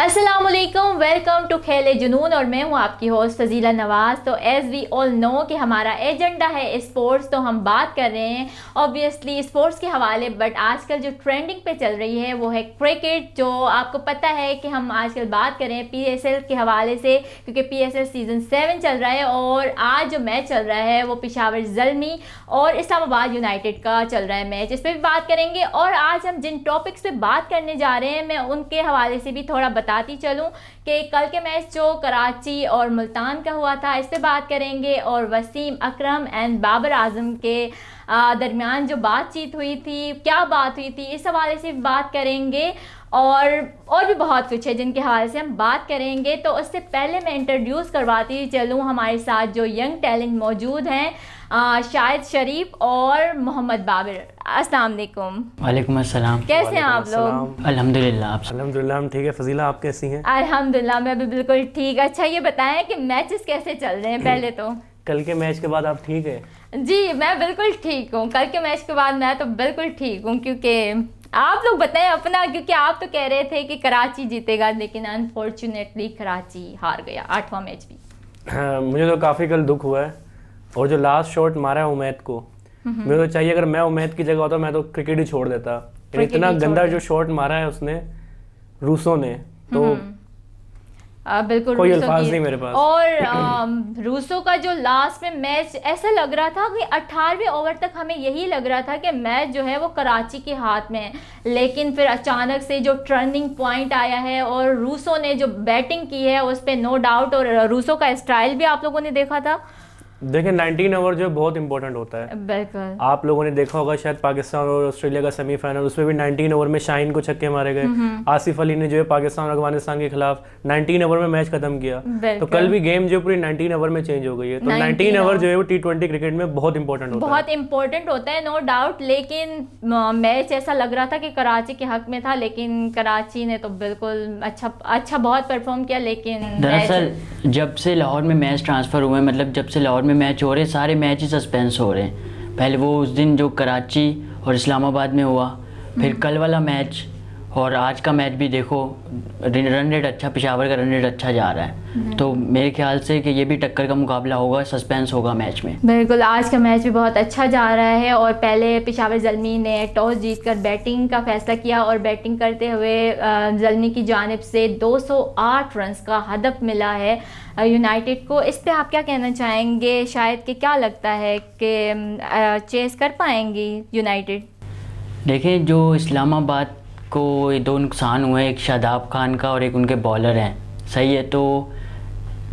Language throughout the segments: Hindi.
अस्सलामुअलैकुम, वेलकम टू खेल जुनून और मैं हूं आपकी होस्ट फजीला नवाज़। तो एज़ वी ऑल नो कि हमारा एजेंडा है स्पोर्ट्स, तो हम बात कर रहे हैं ऑब्वियसली स्पोर्ट्स के हवाले। बट आजकल जो ट्रेंडिंग पे चल रही है वो है क्रिकेट। जो आपको पता है कि हम आजकल बात कर रहे हैं PSL के हवाले से, क्योंकि PSL सीज़न 7 चल रहा है और आज जो मैच चल रहा है वो पेशावर ज़ल्मी और इस्लामाबाद यूनाइटेड का चल रहा है मैच। इस पर भी बात करेंगे और आज हम जिन टॉपिक्स पे बात करने जा रहे हैं मैं उनके हवाले से भी थोड़ा बताती चलूं कि कल के मैच जो कराची और मुल्तान का हुआ था इस पे बात करेंगे, और वसीम अकरम एंड बाबर आजम के दरमियान जो बातचीत हुई थी, क्या बात हुई थी, इस हवाले से बात करेंगे। और भी बहुत कुछ है जिनके हवाले से हम बात करेंगे। तो उससे पहले मैं इंट्रोड्यूस करवाती चलूँ हमारे साथ जो यंग टैलेंट मौजूद हैं, शाहिद शरीफ और मोहम्मद बाबर। अस्सलाम वालेकुम। वालेकुम अस्सलाम। कैसे हैं आप लोग? अल्हम्दुलिल्लाह। अल्हम्दुलिल्लाह हम ठीक है। फजीला आप कैसी हैं? अल्हम्दुलिल्लाह मैं भी बिल्कुल ठीक। अच्छा ये बताएं कि मैचेस कैसे चल रहे हैं पहले तो? कल के मैच के बाद आप ठीक है? जी मैं बिल्कुल ठीक हूँ। कल के मैच के बाद मैं तो बिल्कुल ठीक हूँ, क्योंकि आप लोग बताएं अपना, क्योंकि आप तो कह रहे थे कि कराची जीतेगा लेकिन अनफॉर्चुनेटली कराची हार गया 8वां मैच भी। मुझे तो काफ़ी कल दुख हुआ है, और जो लास्ट शॉट मारा है उमैद को, मुझे तो चाहिए अगर मैं उमैद की जगह होता मैं तो क्रिकेट ही छोड़ देता। इतना गंदा जो शॉट मारा है उसने रूसो ने, तो बिल्कुल कोई अल्फाज नहीं मेरे पास। और रूसो का जो लास्ट में मैच ऐसा लग रहा था कि 18वें ओवर तक हमें यही लग रहा था कि मैच जो है वो कराची के हाथ में है, लेकिन फिर अचानक से जो टर्निंग पॉइंट आया है और रूसो ने जो बैटिंग की है उस पर नो डाउट, और रूसो का स्टाइल भी आप लोगों ने देखा था। देखिए 19 ओवर जो बहुत इंपॉर्टेंट होता है। बिल्कुल आप लोगों ने देखा होगा शायद पाकिस्तान और ऑस्ट्रेलिया का सेमीफाइनल, उसमें भी 19 ओवर में शाहीन को छक्के मारे गए। आसिफ अली ने जो है पाकिस्तान और अफगानिस्तान के खिलाफ 19 ओवर में मैच खत्म किया। तो कल भी गेम जो पूरी 19 ओवर में चेंज हो गई है। तो 19 ओवर जो है वो T20 क्रिकेट में बहुत इंपॉर्टेंट होता है। बहुत इंपॉर्टेंट होता है नो डाउट, लेकिन मैच ऐसा लग रहा था कि कराची के हक में था, लेकिन कराची ने तो बिल्कुल अच्छा बहुत परफॉर्म किया। लेकिन दरअसल जब से लाहौर में मैच ट्रांसफ़र हुए, मतलब जब से लाहौर में मैच हो रहे, सारे मैच ही सस्पेंस हो रहे हैं। पहले वो उस दिन जो कराची और इस्लामाबाद में हुआ, फिर कल वाला मैच और आज का मैच भी देखो, रन रेट अच्छा, पेशावर का रन रेट अच्छा जा रहा है। तो मेरे ख्याल से कि ये भी टक्कर का मुकाबला होगा, सस्पेंस होगा मैच में। बिल्कुल आज का मैच भी बहुत अच्छा जा रहा है। और पहले पेशावर ज़ल्मी ने टॉस जीतकर बैटिंग का फैसला किया और बैटिंग करते हुए ज़ल्मी की जानिब से 208 रन का हदफ मिला है यूनाइटेड को। इस पे आप क्या कहना चाहेंगे शायद, कि क्या लगता है कि चेस कर पाएंगी यूनाइटेड? देखें, जो इस्लामाबाद को ये दो नुकसान हुए, एक शादाब खान का और एक उनके बॉलर हैं, सही है। तो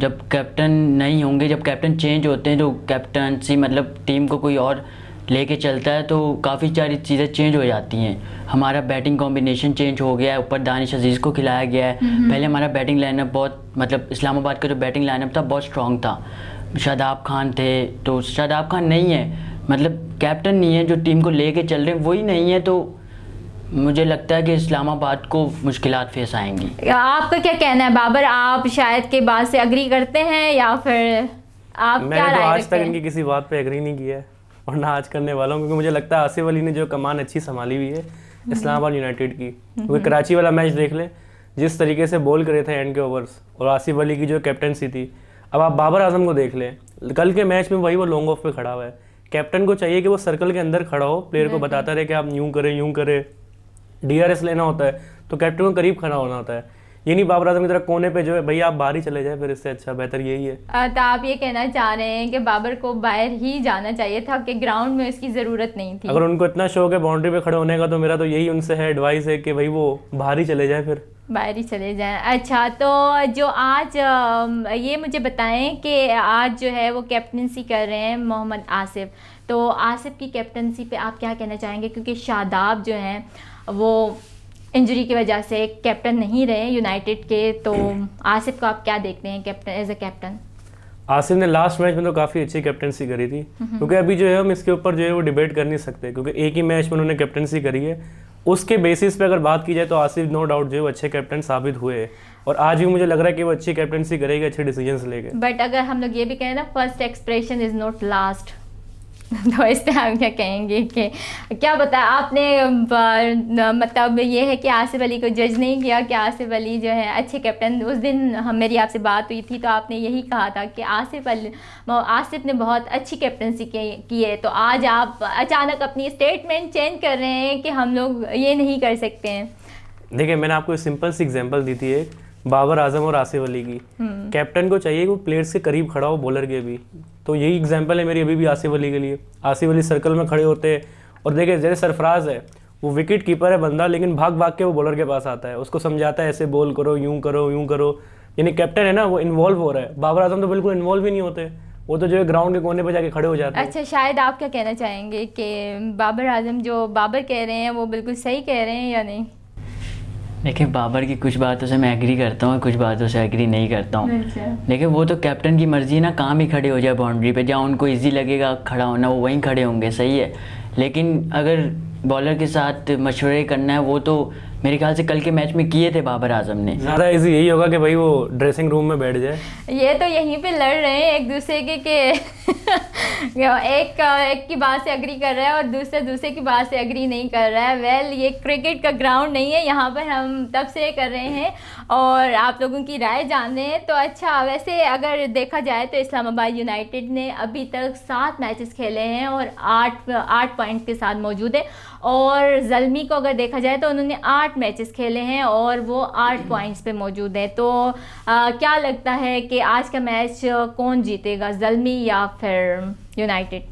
जब कैप्टन नहीं होंगे, जब कैप्टन चेंज होते हैं, तो कैप्टनसी मतलब टीम को कोई और लेके चलता है, तो काफ़ी सारी चीज़ें चेंज हो जाती हैं। हमारा बैटिंग कॉम्बिनेशन चेंज हो गया है, ऊपर दानिश अजीज़ को खिलाया गया है। पहले हमारा बैटिंग लाइनअप बहुत, मतलब इस्लामाबाद का जो बैटिंग लाइनअप था बहुत स्ट्रॉन्ग था। शादाब खान थे, तो शादाब खान नहीं है, मतलब कैप्टन नहीं है, जो टीम को लेके चल रहे हैं वही नहीं है। तो मुझे लगता है कि इस्लामाबाद को मुश्किलात फेस आएंगी। आपका क्या कहना है बाबर? आप शायद के बात से एग्री करते हैं या फिर आप मैंने क्या तो राय आज रखते तक हैं? इनकी किसी बात पे एग्री नहीं किया है और ना आज करने वाला हूँ, क्योंकि मुझे लगता है आसिफ अली ने जो कमान अच्छी संभाली हुई है इस्लामाबाद यूनाइटेड की। क्योंकि कराची वाला मैच देख ले, जिस तरीके से बॉल करे थे एंड के ओवर्स, और आसिफ अली की जो कैप्टनसी थी। अब आप बाबर आजम को देख लें, कल के मैच में वही वो लॉन्ग ऑफ पे खड़ा हुआ है। कैप्टन को चाहिए कि वो सर्कल के अंदर खड़ा हो, प्लेयर को बताता रहे कि आप यूं करें। DRS लेना होता है तो कैप्टन को करीब खड़ा होना होता है। ये नहीं बाबर आजम की तरह कोने पे जो है भैया आप बाहर ही चले जाए, फिर इससे अच्छा बेहतर यही है। तो आप ये कहना चाह रहे हैं कि बाबर को बाहर ही जाना चाहिए था, कि ग्राउंड में इसकी ज़रूरत नहीं थी? अगर उनको इतना शौक है बाउंड्री पे खड़े होने का, तो मेरा तो यही उनसे है एडवाइस है कि भाई वो बाहर ही चले जाए, फिर बाहर ही चले जाएं। अच्छा, तो जो आज ये मुझे बताएं कि आज जो है वो कैप्टनसी कर रहे हैं मोहम्मद आसिफ। तो आसिफ की कैप्टनसी पे आप क्या कहना चाहेंगे, क्योंकि शादाब जो हैं वो इंजरी की वजह से कैप्टन नहीं रहे यूनाइटेड के। तो आसिफ को आप क्या देखते हैं captain, as a captain? Asif ने लास्ट मैच में तो काफ़ी अच्छी कैप्टनसी करी थी, क्योंकि अभी जो है हम इसके ऊपर जो है वो डिबेट कर नहीं सकते, क्योंकि एक ही मैच में उन्होंने कैप्टनसी करी है। उसके बेसिस पे अगर बात की जाए तो आसिफ नो डाउट जो है वो अच्छे कैप्टन साबित हुए हैं, और आज भी मुझे लग रहा है कि वो अच्छी कैप्टनसी करेगी, अच्छे डिसीजंस लेंगे। बट अगर हम लोग ये भी कहें ना, first expression is not last. तो इस पे आप क्या कहेंगे कि क्या बताया आपने मतलब ये है कि आसिफ अली को जज नहीं किया कि आसिफ अली जो है अच्छे कैप्टन, उस दिन मेरी आपसे बात हुई थी तो आपने यही कहा था कि आसिफ ने बहुत अच्छी कैप्टनसी की है, तो आज आप अचानक अपनी स्टेटमेंट चेंज कर रहे हैं कि हम लोग ये नहीं कर सकते हैं। देखिए मैंने आपको सिंपल सी एग्जांपल दी थी एक बाबर आजम और आसिफ अली की। कैप्टन को चाहिए कि वो प्लेयर्स के करीब खड़ा हो, बॉलर के भी। तो यही एग्जांपल है मेरी अभी भी आसिफ अली के लिए। आसिफ अली सर्कल में खड़े होते हैं और देखिए जैसे सरफराज है, वो विकेट कीपर है बंदा, लेकिन भाग भाग के वो बॉलर के पास आता है, उसको समझाता है ऐसे बॉल करो, यूं करो, यूं करो। यानी कैप्टन है ना, वो इन्वॉल्व हो रहा है। बाबर आजम तो बिल्कुल इन्वॉल्व ही नहीं होते, वो तो जो है ग्राउंड के कोने पे जाके खड़े हो जाते हैं। अच्छा, शायद आप क्या कहना चाहेंगे कि बाबर आजम जो बाबर कह रहे हैं वो बिल्कुल सही कह रहे हैं या नहीं? देखिए बाबर की कुछ बातों से मैं एग्री करता हूँ, कुछ बातों से एग्री नहीं करता हूँ। देखिए वो तो कैप्टन की मर्जी है ना, कहाँ भी खड़े हो जाए बाउंड्री पे, जहाँ उनको इजी लगेगा खड़ा होना वो वहीं खड़े होंगे, सही है। लेकिन अगर बॉलर के साथ मशवरे करना है, वो तो मेरे ख्याल से कल के मैच में किए थे बाबर आजम ने। ज़्यादा इजी यही होगा कि भाई वो ड्रेसिंग रूम में बैठ जाए। ये तो यहीं पे लड़ रहे हैं एक दूसरे के एक की बात से एग्री कर रहा है और दूसरे की बात से एग्री नहीं कर रहा है। वेल ये क्रिकेट का ग्राउंड नहीं है, यहाँ पर हम तब से कर रहे हैं और आप लोगों की राय जान रहे हैं। तो अच्छा, वैसे अगर देखा जाए तो इस्लामाबाद यूनाइटेड ने अभी तक 7 मैचेस खेले हैं और 8 पॉइंट के साथ मौजूद है। और ज़ल्मी को अगर देखा जाए तो उन्होंने 8 मैचेस खेले हैं और वो 8 पॉइंट्स पे मौजूद है। तो क्या लगता है कि आज का मैच कौन जीतेगा, ज़ल्मी या फिर यूनाइटेड?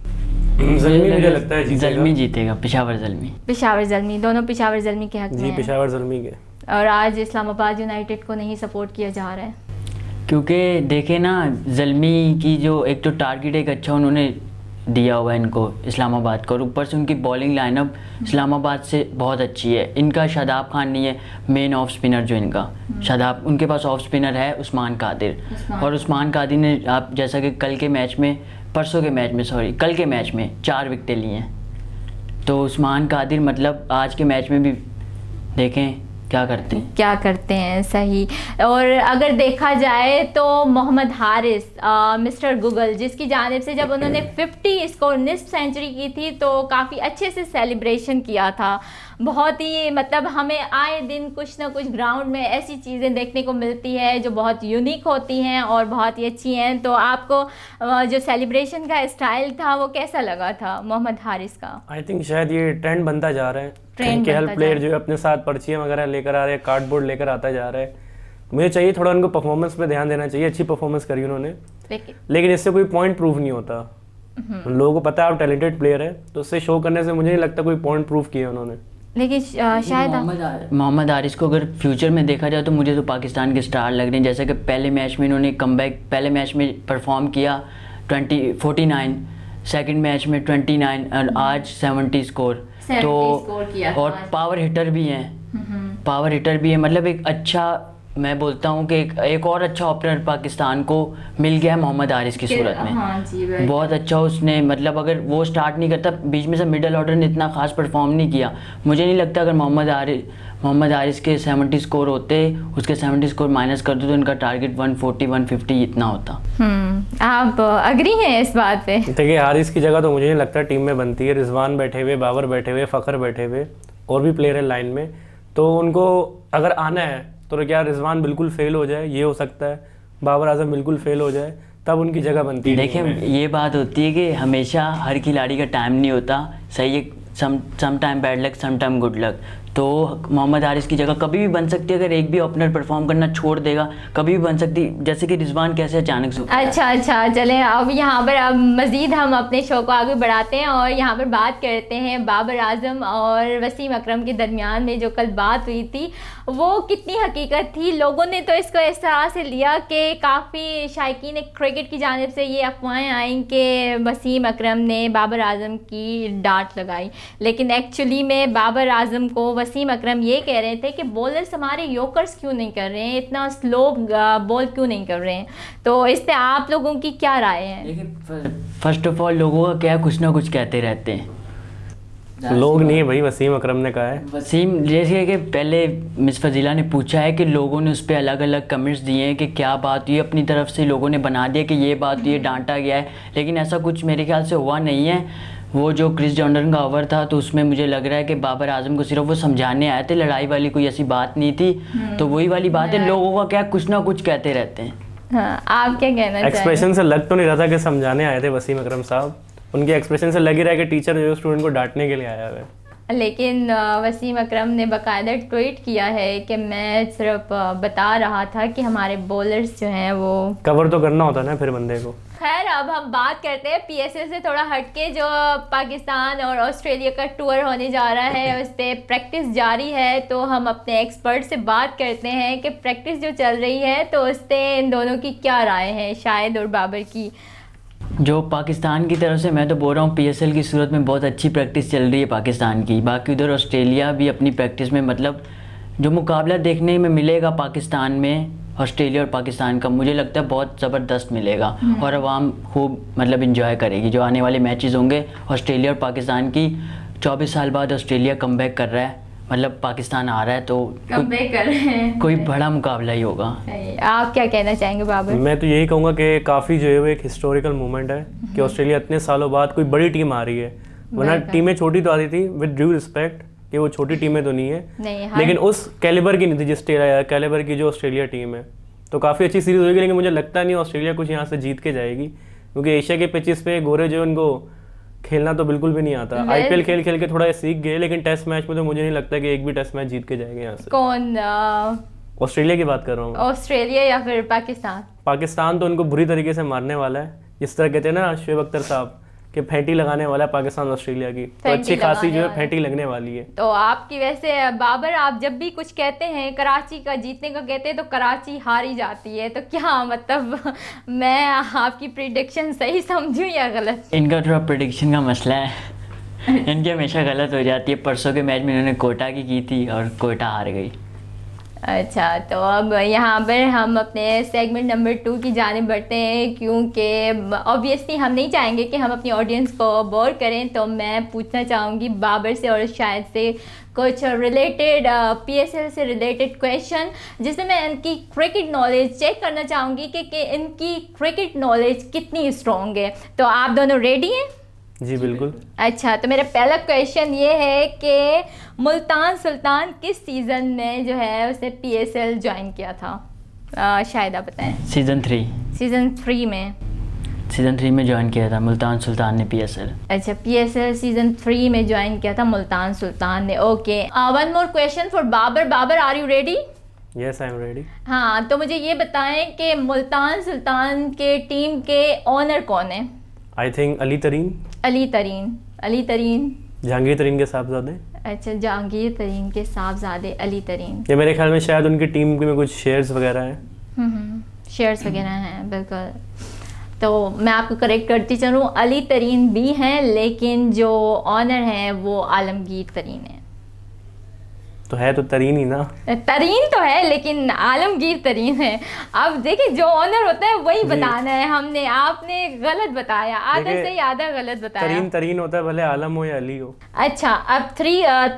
ज़ल्मी मुझे लगता है जीतेगा। ज़ल्मी जीतेगा, पेशावर ज़ल्मी। पेशावर ज़ल्मी, दोनों पेशावर ज़ल्मी के हक में जी, हैं। पेशावर ज़ल्मी के। और आज इस्लामाबाद यूनाइटेड को नहीं सपोर्ट किया जा रहा है क्योंकि देखे ना, ज़ल्मी की जो एक तो टारगेट एक अच्छा उन्होंने दिया हुआ है इनको इस्लामाबाद को, और ऊपर से उनकी बॉलिंग लाइनअप इस्लामाबाद से बहुत अच्छी है। इनका शादाब खान नहीं है मेन ऑफ स्पिनर, जो इनका शादाब, उनके पास ऑफ स्पिनर है उस्मान कादिर। और उस्मान कादिर ने आप जैसा कि कल के मैच में कल के मैच में 4 विकेटें ली हैं। तो उस्मान कादिर मतलब आज के मैच में भी देखें क्या करते हैं। सही। और अगर देखा जाए तो मोहम्मद हारिस, मिस्टर गूगल, जिसकी जानिब से जब उन्होंने 50 स्कोर निस्फ सेंचुरी की थी तो काफ़ी अच्छे से सेलिब्रेशन किया था। बहुत ही मतलब हमें आए दिन कुछ ना कुछ ग्राउंड में ऐसी चीज़ें देखने को मिलती है जो बहुत यूनिक होती हैं और बहुत ही अच्छी हैं। तो आपको जो सेलिब्रेशन का स्टाइल था वो कैसा लगा था मोहम्मद हारिस का? आई थिंक शायद ये ट्रेंड बनता जा रहा है कि हर प्लेयर जो है अपने साथ पर्चियाँ वगैरह लेकर आ रहे हैं, कार्डबोर्ड लेकर आता जा रहा है। मुझे चाहिए थोड़ा उनको परफॉर्मेंस पे ध्यान देना चाहिए। अच्छी परफॉर्मेंस करी उन्होंने, लेकिन इससे कोई पॉइंट प्रूव नहीं होता। लोगों को पता है आप टैलेंटेड प्लेयर है, तो उससे शो करने से मुझे नहीं लगता कोई पॉइंट प्रूव किया उन्होंने। लेकिन शायद मोहम्मद हारिस को अगर फ्यूचर में देखा जाए तो मुझे तो पाकिस्तान के स्टार लग रहे हैं। जैसे कि पहले मैच में इन्होंने कमबैक, पहले मैच में परफॉर्म किया 49, सेकंड मैच में 29 और आज 70 स्कोर तो और पावर हिटर भी हैं। मतलब एक अच्छा, मैं बोलता हूँ कि एक और अच्छा ओपनर पाकिस्तान को मिल गया है मोहम्मद हारिस की सूरत में। हाँ जी, बहुत अच्छा उसने, मतलब अगर वो स्टार्ट नहीं करता बीच में से, मिडल ऑर्डर ने इतना खास परफॉर्म नहीं किया। मुझे नहीं लगता अगर मोहम्मद हारिस के 70 स्कोर होते, उसके 70 स्कोर माइनस कर दो तो इनका टारगेट 140-150 इतना होता। आप अग्री हैं इस बात पे? देखिए हारिस की जगह तो मुझे नहीं लगता टीम में बनती है। रिजवान बैठे हुए, बाबर बैठे हुए, फ़खर बैठे हुए, और भी प्लेयर है लाइन में। तो उनको अगर आना है तो क्या रिजवान बिल्कुल फेल हो जाए, ये हो सकता है। बाबर आजम बिल्कुल फेल हो जाए, तब उनकी जगह बनती है। देखिए ये बात होती है कि हमेशा हर खिलाड़ी का टाइम नहीं होता, सही है। Some time bad luck, some time good luck. तो मोहम्मद हारिस की जगह कभी भी बन सकती है, अगर एक भी ओपनर परफॉर्म करना छोड़ देगा कभी भी बन सकती, जैसे कि रिजवान कैसे अचानक से। अच्छा, चलें अब यहाँ पर अब मज़ीद हम अपने शो को आगे बढ़ाते हैं और यहाँ पर बात करते हैं बाबर आजम और वसीम अकरम के दरमियान में जो कल बात हुई थी वो कितनी हकीकत थी। लोगों ने तो इसको इस तरह से लिया कि काफ़ी शायकीन क्रिकेट की जानिब से ये अफवाहें आई कि वसीम अकरम ने बाबर आजम की डांट लगाई, लेकिन एक्चुअली में बाबर आजम को वसीम अकरम ये कह रहे थे कि बॉलर्स हमारे योकर्स क्यों नहीं कर रहे हैं, इतना स्लो बॉल क्यों नहीं कर रहे हैं। तो इस पर आप लोगों की क्या राय है? देखिए फर्स्ट ऑफ ऑल लोगों का क्या, कुछ ना कुछ कहते रहते हैं। लोग नहीं है भाई, वसीम अकरम ने कहा है। वसीम, जैसे कि पहले मिस फजीला ने पूछा है कि लोगों ने उस पर अलग अलग कमेंट्स दिए हैं कि क्या बात हुई, अपनी तरफ से लोगों ने बना दिया कि ये बात हुई है, डांटा गया है, लेकिन ऐसा कुछ मेरे ख्याल से हुआ नहीं है। वो जो क्रिस जॉर्डन का ओवर था तो उसमें मुझे लग रहा है कि बाबर आजम को सिर्फ वो समझाने आए थे, लड़ाई वाली कोई ऐसी बात नहीं थी। तो वही वाली बात है, लोगों का क्या कुछ ना कुछ कहते रहते हैं। हाँ, आप क्या कहना चाहेंगे? एक्सप्रेशन से लग तो नहीं रहा था कि समझाने आए थे वसीम अकरम साहब, उनके एक्सप्रेशन से लग ही रहा है कि टीचर जो स्टूडेंट को डांटने के लिए आया हुआ है। लेकिन वसीम अकरम ने बाकायदा ट्वीट किया है कि मैं सिर्फ बता रहा था कि हमारे बॉलर्स जो हैं वो कवर तो करना होता है ना फिर बंदे को। खैर, अब हम बात करते हैं पीएसएल से थोड़ा हटके। जो पाकिस्तान और ऑस्ट्रेलिया का टूर होने जा रहा है उस पर प्रैक्टिस जारी है, तो हम अपने एक्सपर्ट से बात करते हैं कि प्रैक्टिस जो चल रही है तो उस पर इन दोनों की क्या राय है, शाहिद और बाबर की। जो पाकिस्तान की तरफ से मैं तो बोल रहा हूँ पीएसएल की सूरत में बहुत अच्छी प्रैक्टिस चल रही है पाकिस्तान की। बाकी उधर ऑस्ट्रेलिया भी अपनी प्रैक्टिस में, मतलब जो मुकाबला देखने में मिलेगा पाकिस्तान में ऑस्ट्रेलिया और पाकिस्तान का, मुझे लगता है बहुत ज़बरदस्त मिलेगा और आवाम खूब मतलब इंजॉय करेगी। जो आने वाले मैचेस होंगे ऑस्ट्रेलिया और पाकिस्तान की, 24 साल बाद ऑस्ट्रेलिया कमबैक कर रहा है, मतलब पाकिस्तान आ रहा है तो कमबैक कर रहे हैं, कोई बड़ा मुकाबला ही होगा। आप क्या कहना चाहेंगे बाबर? मैं तो यही कहूँगा कि काफ़ी जो है वो एक हिस्टोरिकल मूवमेंट है कि ऑस्ट्रेलिया इतने सालों बाद कोई बड़ी टीम आ रही है, वरना टीमें छोटी तो आती थी, विद ड्यू रिस्पेक्ट कि वो छोटी टीमें तो नहीं है, लेकिन उस कैलिबर की नहीं थी जिस कैलिबर की जो ऑस्ट्रेलिया टीम है। तो काफ़ी अच्छी सीरीज़ होगी, लेकिन मुझे लगता नहीं ऑस्ट्रेलिया कुछ यहाँ से जीत के जाएगी, क्योंकि एशिया के पिचेस पे गोरे जो उनको खेलना तो बिल्कुल भी नहीं आता। आईपीएल खेल खेल के थोड़ा सीख गए, लेकिन टेस्ट मैच में तो मुझे नहीं लगता कि एक भी टेस्ट मैच जीत के जाएंगे यहाँ से। कौन? ऑस्ट्रेलिया की बात कर रहा हूँ। ऑस्ट्रेलिया या फिर पाकिस्तान? पाकिस्तान तो उनको बुरी तरीके से मारने वाला है, जिस तरह कहते हैं ना शुएब अख्तर साहब कि फेंटी लगाने वाला है पाकिस्तान ऑस्ट्रेलिया की, तो अच्छी खासी जो है फेंटी लगने वाली है। तो आपकी वैसे बाबर, आप जब भी कुछ कहते हैं कराची का जीतने का कहते हैं तो कराची हार ही जाती है, तो क्या मतलब मैं आपकी प्रिडिक्शन सही समझूं या गलत? इनका थोड़ा प्रिडिक्शन का मसला है इनकी हमेशा गलत हो जाती है। परसों के मैच में इन्होंने कोटा की थी और कोटा हार गई। अच्छा, तो अब यहाँ पर हम अपने सेगमेंट नंबर 2 की जानिब बढ़ते हैं, क्योंकि ऑब्वियसली हम नहीं चाहेंगे कि हम अपनी ऑडियंस को बोर करें। तो मैं पूछना चाहूँगी बाबर से और शायद से कुछ रिलेटेड पीएसएल से रिलेटेड क्वेश्चन, जिसमें मैं इनकी क्रिकेट नॉलेज चेक करना चाहूँगी कि इनकी क्रिकेट नॉलेज कितनी स्ट्रॉन्ग है। तो आप दोनों रेडी हैं? जी बिल्कुल। अच्छा, तो मेरा पहला क्वेश्चन ये है कि मुल्तान सुल्तान किस सीज़न में जो है उसने पीएसएल ज्वाइन किया था? शायद आप बताएं। सीज़न 3 में ज्वाइन किया था मुल्तान सुल्तान ने पीएसएल। अच्छा, पीएसएल सीज़न 3 में ज्वाइन किया था मुल्तान सुल्तान ने। Okay, one more question for Babar. Babar, are you ready? Yes, I am ready. हाँ, तो मुझे ये बताएं कि मुल्तान सुल्तान के टीम के ऑनर कौन है? आई थिंक अली तरीन। जहांगीर तरीन के साहबजादे। अच्छा, जहांगीर तरीन के साहबजादे अली तरीन। ये मेरे ख्याल में शायद उनकी टीम में कुछ शेयर्स वगैरह हैं। शेयर्स वगैरह हैं, बिल्कुल। तो मैं आपको करेक्ट करती चलूँ, अली तरीन भी हैं, लेकिन जो ऑनर हैं वो आलमगीर तरीन है। तो है तो तरीन ही ना। तरीन तो है, लेकिन आलमगीर तरीन है। अब देखिए, जो ऑनर होता है वही बताना है हमने। आपने गलत बताया, आधा सही आधा गलत बताया। तरीन होता है, भले आलम हो या अली हो। अच्छा, अब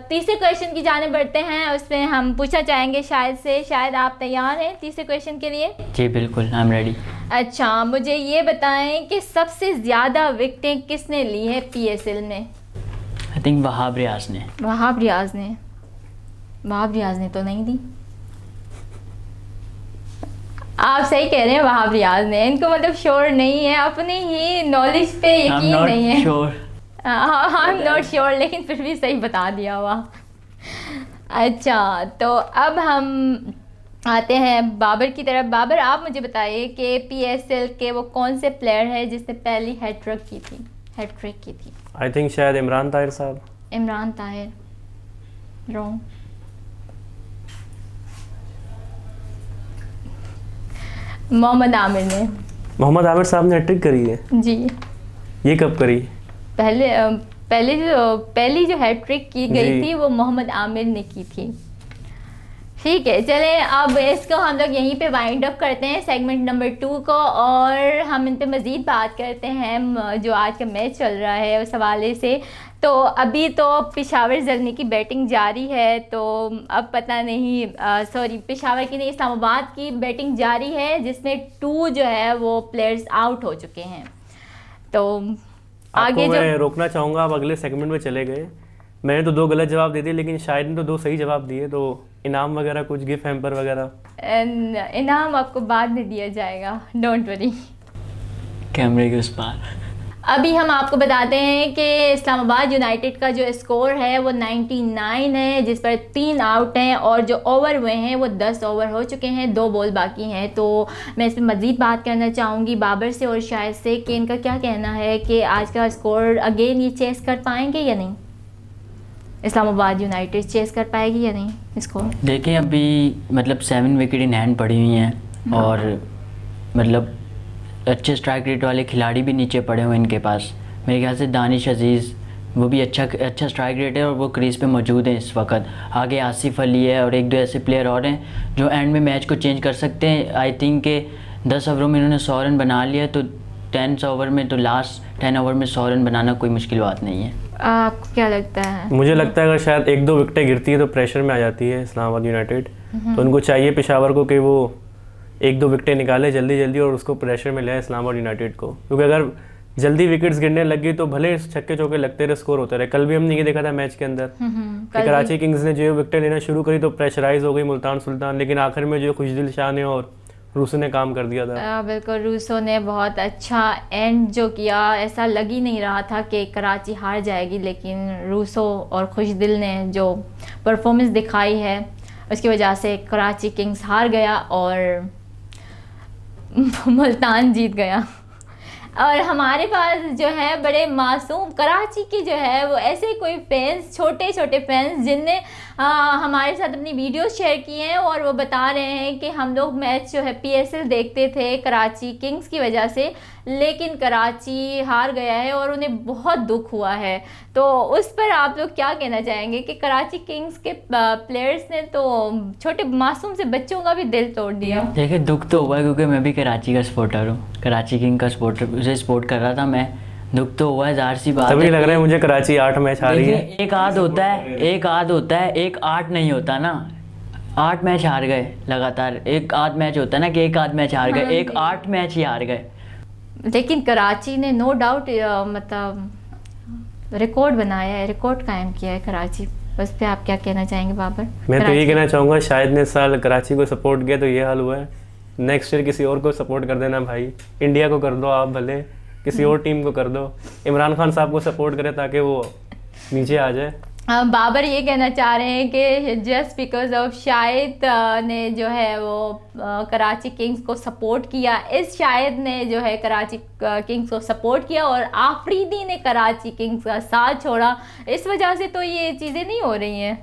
तीसरे क्वेश्चन की जाने बढ़ते हैं। उसमें हम पूछना चाहेंगे शायद से। शायद आप तैयार हैं तीसरे क्वेश्चन के लिए? जी बिल्कुल, आई एम रेडी। अच्छा, मुझे ये बताएं कि सबसे ज़्यादा विकेटें किसने ली है पीएसएल में? आई थिंक वहाब रियाज ने। वहाब रियाज ने तो नहीं दी। आप सही कह रहे हैं, वहाब रियाज ने। इनको मतलब श्योर नहीं है, अपनी ही नॉलेज पे यकीन नहीं है। आई एम नॉट श्योर, लेकिन फिर भी सही बता दिया हुआ। अच्छा, तो अब हम आते हैं बाबर की तरफ। बाबर, आप मुझे बताइए कि पीएसएल के वो कौन से प्लेयर है जिसने पहली हैट्रिक की थी? आई थिंक शायद इमरान ताहिर साहब। इमरान ताहिर रॉन्ग। मोहम्मद आमिर साहब ने हैट्रिक करी है जी। ये कब करी? पहली जो हैट्रिक की गई थी वो मोहम्मद आमिर ने की थी। ठीक है, चले अब इसको हम लोग यहीं पे वाइंड अप करते हैं सेगमेंट नंबर 2 को, और हम इन पे मज़ीद बात करते हैं जो आज का मैच चल रहा है उस हवाले से। तो अभी तो पेशावर ज़ल्मी की बैटिंग जारी है, तो अब पता नहीं, सॉरी पेशावर की नहीं, इस्लामाबाद की बैटिंग जारी है जिसमें 2 जो है वो प्लेयर्स आउट हो चुके हैं। तो आगे आपको जो मैं रोकना चाहूँगा, आप अगले सेगमेंट में चले गए। मैंने तो 2 गलत जवाब दे दिए, लेकिन शायद ने तो 2 सही जवाब दिए। तो इनाम वगैरह कुछ, गिफ्ट हैम्पर वगैरह? इनाम आपको बाद में दिया जाएगा, डोंट वरी। कैमरे के उस पार। अभी हम आपको बताते हैं कि इस्लामाबाद यूनाइटेड का जो स्कोर है वो 99 है, जिस पर 3 आउट हैं और जो ओवर हुए हैं वो 10 ओवर हो चुके हैं, 2 बॉल बाकी हैं। तो मैं इस पर मज़ीद बात करना चाहूँगी बाबर से और शायद से कि इनका क्या कहना है कि आज का स्कोर अगेन ये चेस कर पाएंगे या नहीं, इस्लामाबाद यूनाइटेड चेस कर पाएगी या नहीं इसको। देखिए अभी मतलब 7 विकेट इन हैंड पड़ी हुई हैं और मतलब अच्छे स्ट्राइक रेट वाले खिलाड़ी भी नीचे पड़े हुए हैं इनके पास। मेरे ख्याल से दानिश अजीज़ वो भी अच्छा स्ट्राइक रेट है और वो क्रीज़ पे मौजूद हैं इस वक्त। आगे आसिफ अली है और 1-2 ऐसे प्लेयर और हैं जो एंड में मैच को चेंज कर सकते हैं। आई थिंक के 10 ओवरों में इन्होंने 100 रन बना लिया, तो 10 ओवर में, तो लास्ट 10 ओवर में 100 रन बनाना कोई मुश्किल बात नहीं है। आपको क्या लगता है? मुझे लगता है अगर शायद 1-2 विकेटें गिरती है तो प्रेशर में आ जाती है इस्लामाबाद यूनाइटेड। तो उनको चाहिए पेशावर को कि वो 1-2 विकेटें निकाले जल्दी जल्दी और उसको प्रेशर में ले आए इस्लामाबाद यूनाइटेड को, क्योंकि अगर जल्दी विकेट्स गिरने लगी तो भले छक्के चौके लगते रहे, स्कोर होते रहे। कल भी हमने ये देखा था मैच के अंदर कि कराची किंग्स ने जो विकेटें लेना शुरू करी तो प्रेशराइज हो गई मुल्तान सुल्तान, लेकिन आखिर में जो खुशदिल शाह ने और रूसो ने काम कर दिया था। बिल्कुल, रूसो ने बहुत अच्छा एंड जो किया, ऐसा लग ही नहीं रहा था कि कराची हार जाएगी, लेकिन रूसो और खुशदिल ने जो परफॉर्मेंस दिखाई है उसकी वजह से कराची किंग्स हार गया और मुल्तान जीत गया। और हमारे पास जो है बड़े मासूम कराची की जो है वो ऐसे कोई फैंस, छोटे छोटे फैंस जिनने हमारे साथ अपनी वीडियो शेयर की हैं और वो बता रहे हैं कि हम लोग मैच जो है PSL देखते थे कराची किंग्स की वजह से, लेकिन कराची हार गया है और उन्हें बहुत दुख हुआ है। तो उस पर आप लोग क्या कहना चाहेंगे कि कराची किंग्स के प्लेयर्स ने तो छोटे मासूम से बच्चों का भी दिल तोड़ दिया? देखिए दुख तो हुआ क्योंकि मैं भी कराची का सपोर्टर हूँ, कराची किंग का सपोर्टर, उसे सपोर्ट कर रहा था मैं। दुख तो हुआ है, ज़ाहिर सी बात है। तभी लग रहा है मुझे कराची 8 मैच हारी है। एक आध होता है, एक 8 नहीं होता ना। 8 मैच हार गए लगातार, एक आध मैच होता है ना कि एक आध मैच हार गए, एक 8 मैच ही हार गए। लेकिन कराची ने नो डाउट मतलब रिकॉर्ड बनाया है, रिकॉर्ड कायम किया है कराची। उस पर आप क्या कहना चाहेंगे बाबर? मैं तो ये कहना चाहूँगा शायद ने इस साल कराची को सपोर्ट किया तो ये हाल हुआ है। नेक्स्ट ईयर किसी और को सपोर्ट कर देना भाई, इंडिया को कर दो आप, भले किसी और टीम को कर दो, इमरान खान साहब को सपोर्ट करें ताकि वो नीचे आ जाए। बाबर ये कहना चाह रहे हैं कि जस्ट बिकॉज ऑफ शाहिद ने जो है वो कराची किंग्स को सपोर्ट किया, इस शाहिद ने जो है कराची किंग्स को सपोर्ट किया और आफरीदी ने कराची किंग्स का साथ छोड़ा, इस वजह से तो ये चीज़ें नहीं हो रही हैं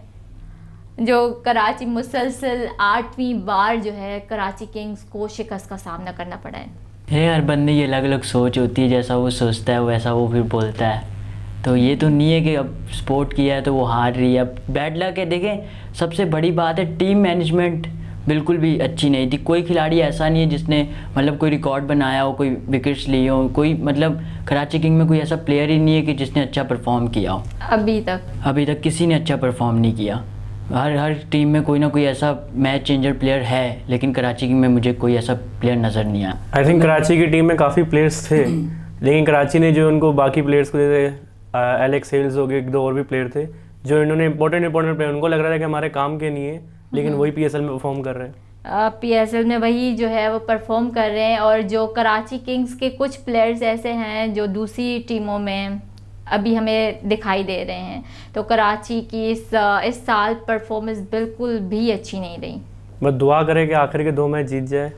जो कराची मुसलसल 8वीं बार जो है कराची किंग्स को शिकस्त का सामना करना पड़ा है। हर बंदे की अलग अलग सोच होती है, जैसा वो सोचता है वैसा वो फिर बोलता है। तो ये तो नहीं है कि अब सपोर्ट किया है तो वो हार रही है, अब बैड लक है। देखें सबसे बड़ी बात है टीम मैनेजमेंट बिल्कुल भी अच्छी नहीं थी। कोई खिलाड़ी ऐसा नहीं है जिसने मतलब कोई रिकॉर्ड बनाया हो, कोई विकेट्स लिए हो, कोई मतलब कराची किंग में कोई ऐसा प्लेयर ही नहीं है कि जिसने अच्छा परफॉर्म किया हो। अभी तक किसी ने अच्छा परफॉर्म नहीं किया। हर टीम में कोई ना कोई ऐसा मैच चेंजर प्लेयर है, लेकिन कराची किंग में मुझे कोई ऐसा प्लेयर नज़र नहीं आया। आई थिंक कराची की टीम में काफ़ी प्लेयर्स थे, लेकिन कराची ने जो उनको बाकी प्लेयर्स को जैसे एलेक्स हेल्स हो गए, 1-2 और भी प्लेयर थे जो इन्होंने इंपॉर्टेंट प्लेयर, उनको लग रहा था कि हमारे काम के नहीं है, लेकिन वही PSL में परफॉर्म कर रहे हैं। PSL में वही जो है वो परफॉर्म कर रहे हैं। और जो कराची किंग्स के कुछ प्लेयर्स ऐसे हैं जो दूसरी टीमों में अभी हमें दिखाई दे रहे हैं, तो कराची की इस साल परफॉर्मेंस बिल्कुल भी अच्छी नहीं रही। बस दुआ करें कि आखिर के 2 मैच जीत जाए।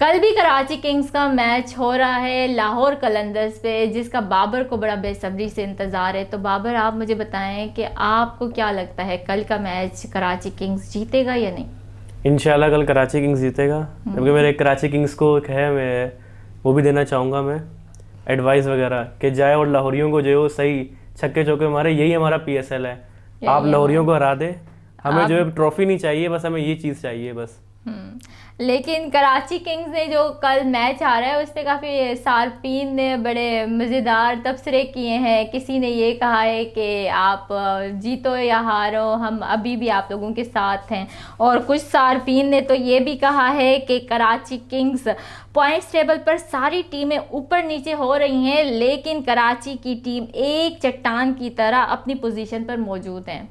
कल भी कराची किंग्स का मैच हो रहा है लाहौर कलंदर्स पे, जिसका बाबर को बड़ा बेसब्री से इंतज़ार है। तो बाबर आप मुझे बताएं कि आपको क्या लगता है कल का मैच कराची किंग्स जीतेगा या नहीं? इंशाल्लाह कल कराची किंग्स जीतेगा, क्योंकि मेरे कराची किंग्स को एक है, मैं वो भी देना चाहूँगा मैं एडवाइस वगैरह कि जाए और लाहौरियों को जो सही छक्के चौके मारे, यही हमारा PSL है। आप लाहौरियों को हरा दे, हमें जो है ट्रॉफी नहीं चाहिए, बस हमें ये चीज़ चाहिए बस। लेकिन कराची किंग्स ने जो कल मैच आ रहा है उसमें काफ़ी सार्फिन ने बड़े मज़ेदार तबसरे किए हैं। किसी ने ये कहा है कि आप जीतो या हारो हम अभी भी आप लोगों के साथ हैं, और कुछ सार्फिन ने तो ये भी कहा है कि कराची किंग्स पॉइंट्स टेबल पर सारी टीमें ऊपर नीचे हो रही हैं, लेकिन कराची की टीम एक चट्टान की तरह अपनी पोजीशन पर मौजूद हैं।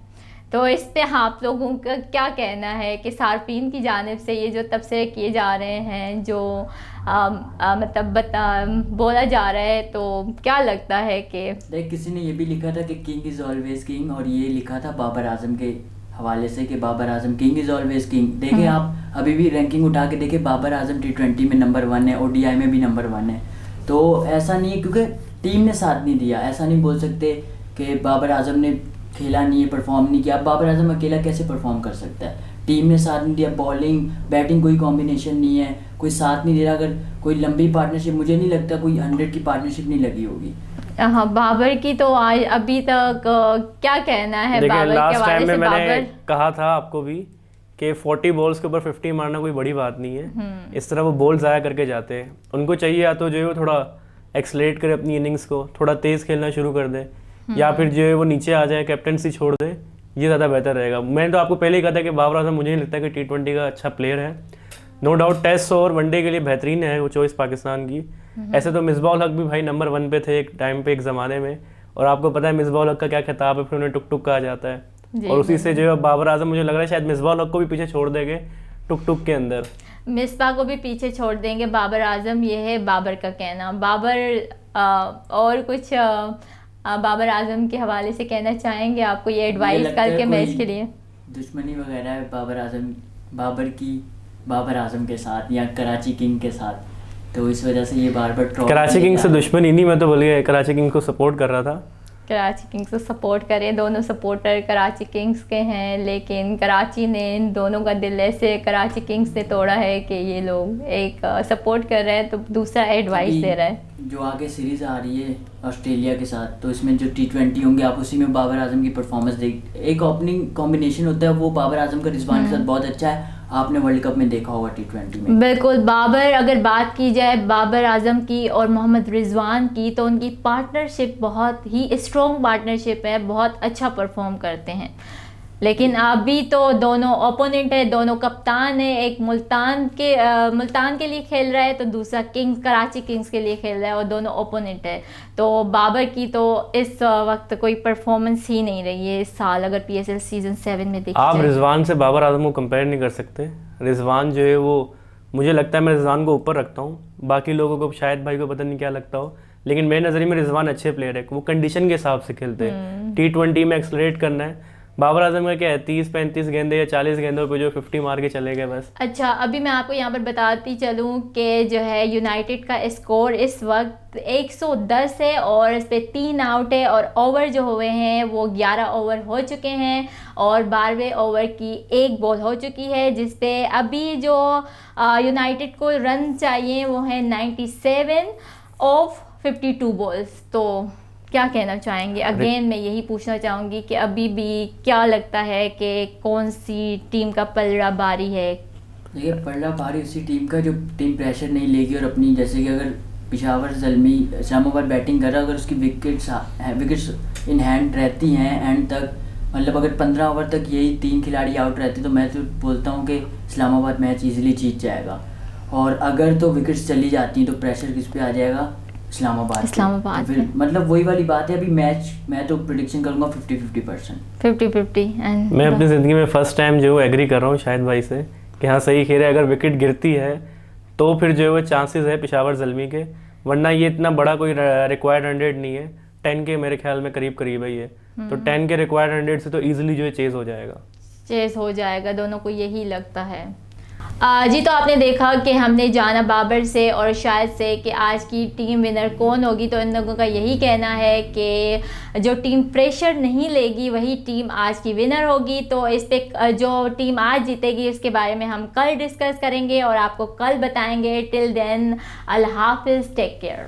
तो इस पे आप लोगों का क्या कहना है कि सार्फिन की जानिब से ये जो तबसरे किए जा रहे हैं, जो बोला जा रहा है, तो क्या लगता है कि देख किसी ने ये भी लिखा था कि किंग इज़ ऑलवेज किंग, और ये लिखा था बाबर आजम के हवाले से कि Babar Azam king is always king. देखें आप अभी भी रैंकिंग उठा के देखें, बाबर आजम T20 में नंबर 1 है, ODI में भी नंबर 1 है। तो ऐसा नहीं है क्योंकि टीम ने साथ नहीं दिया, ऐसा नहीं बोल सकते कि बाबर आजम ने खेला नहीं है, परफॉर्म नहीं किया। अब बाबर आजम अकेला कैसे परफॉर्म कर सकता है? टीम ने साथ नहीं दिया, बॉलिंग बैटिंग कोई कॉम्बिनेशन नहीं है, कोई साथ नहीं दे रहा। अगर कोई लंबी पार्टनरशिप, मुझे नहीं लगता कोई 100 की पार्टनरशिप नहीं लगी होगी। हाँ, बाबर की तो आज अभी तक क्या कहना है बाबर के हवाले से? मैंने कहा था आपको भी कि 40 बॉल्स के ऊपर 50 मारना कोई बड़ी बात नहीं है। इस तरह वो बॉल ज़ाया करके जाते हैं। उनको चाहिए या तो जो है वो थोड़ा एक्सलेट करे अपनी इनिंग्स को, थोड़ा तेज़ खेलना शुरू कर दे, या फिर जो है वो नीचे आ जाए, कैप्टनसी छोड़ दे, ये ज़्यादा बेहतर रहेगा। मैंने तो आपको पहले ही कहा था कि बाबर आजम मुझे नहीं लगता कि T20 का अच्छा प्लेयर है। नो डाउट टेस्ट और वनडे के लिए बेहतरीन है वो चॉइस पाकिस्तान की। ऐसे तो मिसबाह उल हक भी भाई नंबर 1 पे थे एक टाइम पे, एक ज़माने में, और आपको पता है मिसबाह उल हक का क्या खिताब है, फिर उन्हें टुक टुक कहा जाता है। और उसी से जो है बाबर आजम मुझे लग रहा है शायद मिसबाह उल हक को भी पीछे छोड़ देंगे टुक टुक के अंदर, मिसबाह को भी पीछे छोड़ देंगे बाबर आजम, ये है बाबर का कहना। बाबर और कुछ बाबर आजम के हवाले से कहना चाहेंगे आपको ये एडवाइस कल के मैच के लिए? दुश्मनी वगैरह है बाबर आजम के साथ या कराची किंग के साथ, तो इस वजह से ये बार बार कराची किंग से दुश्मनी नहीं, मैं तो बोल गया कराची किंग को सपोर्ट कर रहा था। कराची किंग्स को सपोर्ट करें, दोनों सपोर्टर कराची किंग्स के हैं, लेकिन कराची ने इन दोनों का दिल ऐसे कराची किंग्स ने तोड़ा है कि ये लोग एक सपोर्ट कर रहे हैं तो दूसरा एडवाइस दे रहा है। जो आगे सीरीज़ आ रही है ऑस्ट्रेलिया के साथ, तो इसमें जो T20 होंगे आप उसी में बाबर आजम की परफॉर्मेंस देख, एक ओपनिंग कॉम्बिनेशन होता है वो बाबर आजम का रिजवान के साथ बहुत अच्छा है, आपने वर्ल्ड कप में देखा होगा T20 में। बिल्कुल, बाबर अगर बात की जाए बाबर आजम की और मोहम्मद रिजवान की, तो उनकी पार्टनरशिप बहुत ही स्ट्रॉन्ग पार्टनरशिप है, बहुत अच्छा परफॉर्म करते हैं। लेकिन अभी तो दोनों ओपोनेंट है, दोनों कप्तान है, एक मुल्तान के लिए खेल रहा है तो दूसरा कराची किंग्स के लिए खेल रहा है, और दोनों ओपोनेंट है। तो बाबर की तो इस वक्त कोई परफॉर्मेंस ही नहीं रही है इस साल, अगर PSL सीजन 7 में देखा आप रिजवान से बाबर आजम को कंपेयर नहीं कर सकते। रिजवान जो है वो, मुझे लगता है मैं रिजवान को ऊपर रखता हूँ, बाकी लोगों को शायद भाई को पता नहीं क्या लगता हो, लेकिन मेरे नज़रिए में रिजवान अच्छे प्लेयर है, वो कंडीशन के हिसाब से खेलते हैं। T20 में एक्सलरेट करना है, बाबर आजम का क्या है 30-35 गेंदे या 40 गेंदों पे जो 50 मार के चले गए बस। अच्छा, अभी मैं आपको यहाँ पर बताती चलूँ कि जो है यूनाइटेड का स्कोर इस वक्त 110 है और इस पर 3 आउट है, और ओवर जो हुए हैं वो 11 ओवर हो चुके हैं, और 12वें ओवर की 1 बॉल हो चुकी है, जिसपे अभी जो यूनाइटेड को रन चाहिए वो है 97 ऑफ 52 बॉल्स। तो क्या कहना चाहेंगे? अगेन मैं यही पूछना चाहूँगी कि अभी भी क्या लगता है कि कौन सी टीम का पलड़ा भारी है? देखिए, पलड़ा भारी उसी टीम का जो टीम प्रेशर नहीं लेगी, और अपनी जैसे कि अगर पेशावर ज़ल्मी इस्लामाबाद बैटिंग कर रहा है, अगर उसकी विकेट्स इन हैंड रहती हैं एंड तक, मतलब अगर 15 ओवर तक यही 3 खिलाड़ी आउट रहते तो मैं तो बोलता हूँ कि इस्लामाबाद मैच ईजिली जीत जाएगा। और अगर तो विकेट्स चली जाती हैं तो प्रेशर किस पे आ जाएगा? इस्लामाबाद तो फिर मतलब वही वाली बात है। अभी मैच मैं तो प्रेडिक्शन करूँगा 50-50 एंड मैं अपनी ज़िंदगी में फ़र्स्ट टाइम जो एग्री कर रहा हूँ शायद भाई से कि हाँ सही खेल है। अगर विकेट गिरती है तो फिर जो है वो चांसेस है पेशावर ज़ल्मी के, वरना ये इतना बड़ा कोई रिक्वायर्ड 100 नहीं है, 10 के मेरे ख्याल में करीब है ये, तो 10 के रिक्वायर्ड 100 से तो ईजिली जो है चेज़ हो जाएगा, दोनों को यही लगता है। जी, तो आपने देखा कि हमने जाना बाबर से और शायद से कि आज की टीम विनर कौन होगी, तो इन लोगों का यही कहना है कि जो टीम प्रेशर नहीं लेगी वही टीम आज की विनर होगी। तो इस पे जो टीम आज जीतेगी उसके बारे में हम कल डिस्कस करेंगे और आपको कल बताएंगे। टिल देन, अल्लाह हाफिज़, टेक केयर।